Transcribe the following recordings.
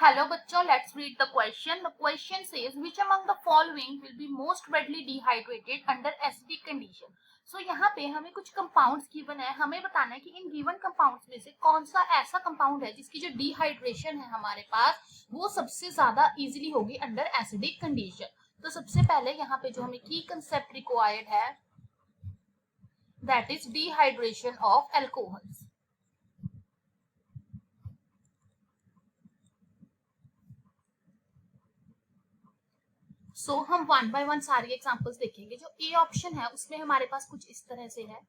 Hello बच्चों, let's read the question. The question says which among the following will be most readily dehydrated under acidic condition. So यहाँ पे हमें कुछ compounds given है, हमें बताना है कि इन गिवन कंपाउंड्स में से कौन सा ऐसा कंपाउंड है जिसकी जो डिहाइड्रेशन है हमारे पास वो सबसे ज्यादा इजीली होगी अंडर एसिडिक कंडीशन. तो सबसे पहले यहाँ पे जो हमें की कंसेप्ट रिक्वायर्ड है that is dehydration of alcohols. हम वन बाय वन सारी एग्जांपल्स देखेंगे. जो ए ऑप्शन है उसमें हमारे पास कुछ इस तरह से है.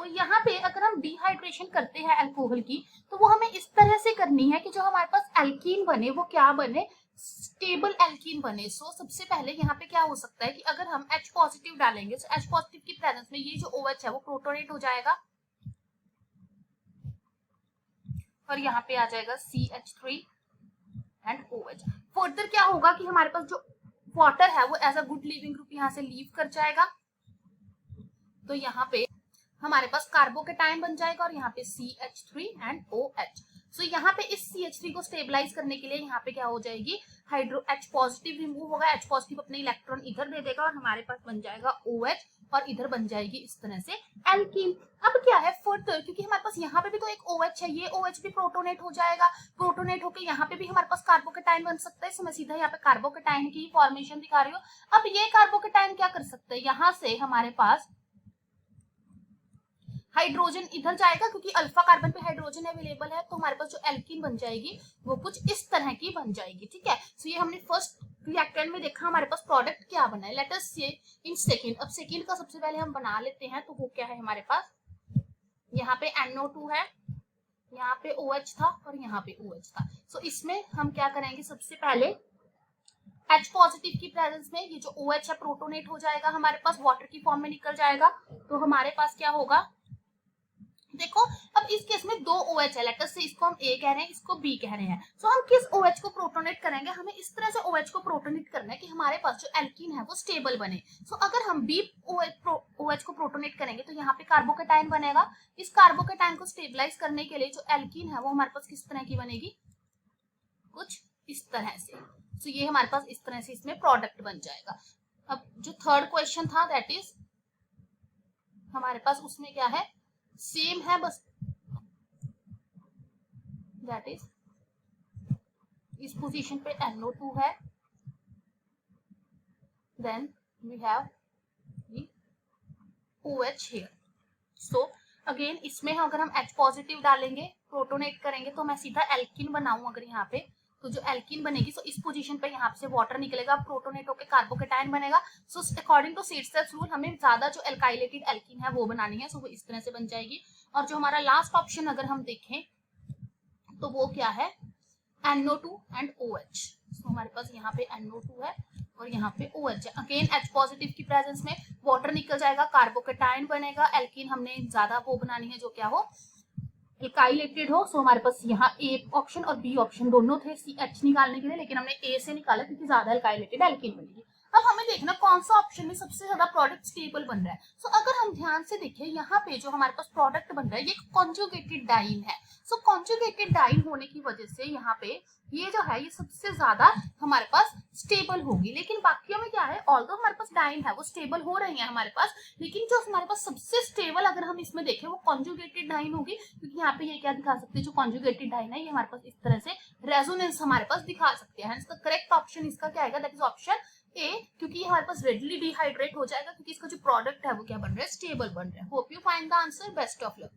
यहाँ पे अगर हम डिहाइड्रेशन करते हैं अल्कोहल की तो वो हमें इस तरह से करनी है कि जो हमारे पास एल्कीन बने वो क्या बने, स्टेबल एल्कीन बने. सबसे पहले यहाँ पे क्या हो सकता है कि अगर हम H पॉजिटिव डालेंगे तो H पॉजिटिव की प्रेजेंस में ये जो OH है वो प्रोटोनेट हो जाएगा और यहाँ पे आ जाएगा CH3 एंड OH. फर्दर क्या होगा कि हमारे पास जो वाटर है वो as a good living group यहाँ से लीव कर जाएगा. तो यहाँ पे हमारे पास कार्बोकेटाइन बन जाएगा और यहाँ पे CH3 एंड OH. यहाँ पे इस CH3 को स्टेबलाइज करने के लिए यहाँ पे क्या हो जाएगी, हाइड्रो H पॉजिटिव रिमूव होगा, H पॉजिटिव अपने इलेक्ट्रॉन इधर दे देगा और हमारे पास बन जाएगा OH और इधर बन जाएगी इस तरह से एल्कीन. अब क्या है फर्दर, क्योंकि हमारे पास यहाँ पे भी तो एक OH है, ये OH भी प्रोटोनेट हो जाएगा. प्रोटोनेट होकर यहाँ पे भी हमारे पास कार्बोकेटाइन बन सकता है. मैं सीधा यहाँ पे कार्बोकेटाइन की फॉर्मेशन दिखा रही हूँ. अब ये कार्बोकेटाइन क्या कर सकते हैं, यहाँ से हमारे पास हाइड्रोजन इधर जाएगा क्योंकि अल्फा कार्बन पे हाइड्रोजन अवेलेबल है. तो हमारे पास जो एल्कीन बन जाएगी वो कुछ इस तरह की बन जाएगी. ठीक है. ये हमने फर्स्ट रिएक्टेंट में देखा हमारे पास प्रोडक्ट क्या बना है. Let us see in second. अब सेकंड का सबसे पहले हम बना लेते हैं. तो वो क्या है हमारे पास, यहाँ पे NO2 है, यहाँ पे OH था और यहाँ पे OH था. इसमें हम क्या करेंगे, सबसे पहले H पॉजिटिव की प्रेजेंस में ये जो OH है प्रोटोनेट हो जाएगा, हमारे पास वाटर की फॉर्म में निकल जाएगा. तो हमारे पास क्या होगा, देखो अब इस केस में दो OH है, लेटर से इसको हम A कह रहे हैं, इसको B कह रहे हैं. हम किस OH को प्रोटोनेट करेंगे, हमें इस तरह से OH को प्रोटोनेट करना है कि हमारे पास जो एल्कीन है वो स्टेबल बने. अगर हम B OH को प्रोटोनेट करेंगे तो यहाँ पे कार्बोकेटाइन बनेगा. इस कार्बोकेटाइन को स्टेबलाइज करने के लिए जो एल्कीन है वो हमारे पास किस तरह की बनेगी, कुछ इस तरह से. ये हमारे पास इस तरह से इसमें प्रोडक्ट बन जाएगा. अब जो थर्ड क्वेश्चन था दैट इज हमारे पास उसमें क्या है, सेम है बस, दैट इज इस पोजीशन पे NO2 है, then we have OH here. Again इसमें अगर हम H पॉजिटिव डालेंगे, प्रोटोनेट करेंगे तो मैं सीधा एल्कीन बनाऊं अगर यहाँ पे, तो जो एल्कीन बनेगी इस पोजीशन पे यहाँ से वाटर निकलेगा, प्रोटोनेट होकर कार्बोकेटाइन बनेगा. अकॉर्डिंग टू सीड्स रूल हमें ज्यादा जो एल्काइलेटेड एल्कीन है वो बनानी है. वो इस तरह से बन जाएगी. और जो हमारा लास्ट ऑप्शन अगर हम देखें तो वो क्या है, NO2 एंड OH. हमारे पास यहाँ पे NO2 है और यहाँ पे OH है. अगेन H पॉजिटिव की प्रेजेंस में वाटर निकल जाएगा, कार्बोकेटाइन बनेगा, एल्कीन हमने ज्यादा वो बनानी है जो क्या हो, एल्काइलेटेड हो. हमारे पास यहाँ A ऑप्शन और B ऑप्शन दोनों थे CH निकालने के लिए, लेकिन हमने A से निकाला क्योंकि ज्यादा एल्काइलेटेड एल्कीन बनेगी. अब हमें देखना कौन सा ऑप्शन में सबसे ज्यादा प्रोडक्ट स्टेबल बन रहा है. अगर हम ध्यान से देखें यहाँ पे जो हमारे पास प्रोडक्ट बन रहा है ये कॉन्जुगेटेड डाइन है. कॉन्जुगेटेड डाइन होने की वजह से यहाँ पे ये जो है ये सबसे ज्यादा हमारे पास स्टेबल होगी. लेकिन बाकियों में क्या है, ऑल्दो हमारे पास डाइन है वो स्टेबल हो रही है हमारे पास, लेकिन जो हमारे पास सबसे स्टेबल अगर हम इसमें देखें वो कॉन्जुगेटेड डाइन होगी. क्योंकि यहाँ पे ये क्या दिखा सकते हैं, जो कॉन्जुगेटेड डाइन है ये हमारे पास इस तरह से रेजोनेंस हमारे पास दिखा सकते हैं. करेक्ट ऑप्शन इसका क्या आएगा, दैट इज ऑप्शन A, क्योंकि हमारे पास रेडली डिहाइड्रेट हो जाएगा क्योंकि इसका जो प्रोडक्ट है वो क्या बन रहा है, स्टेबल बन रहा है. Hope you find the answer. Best of luck.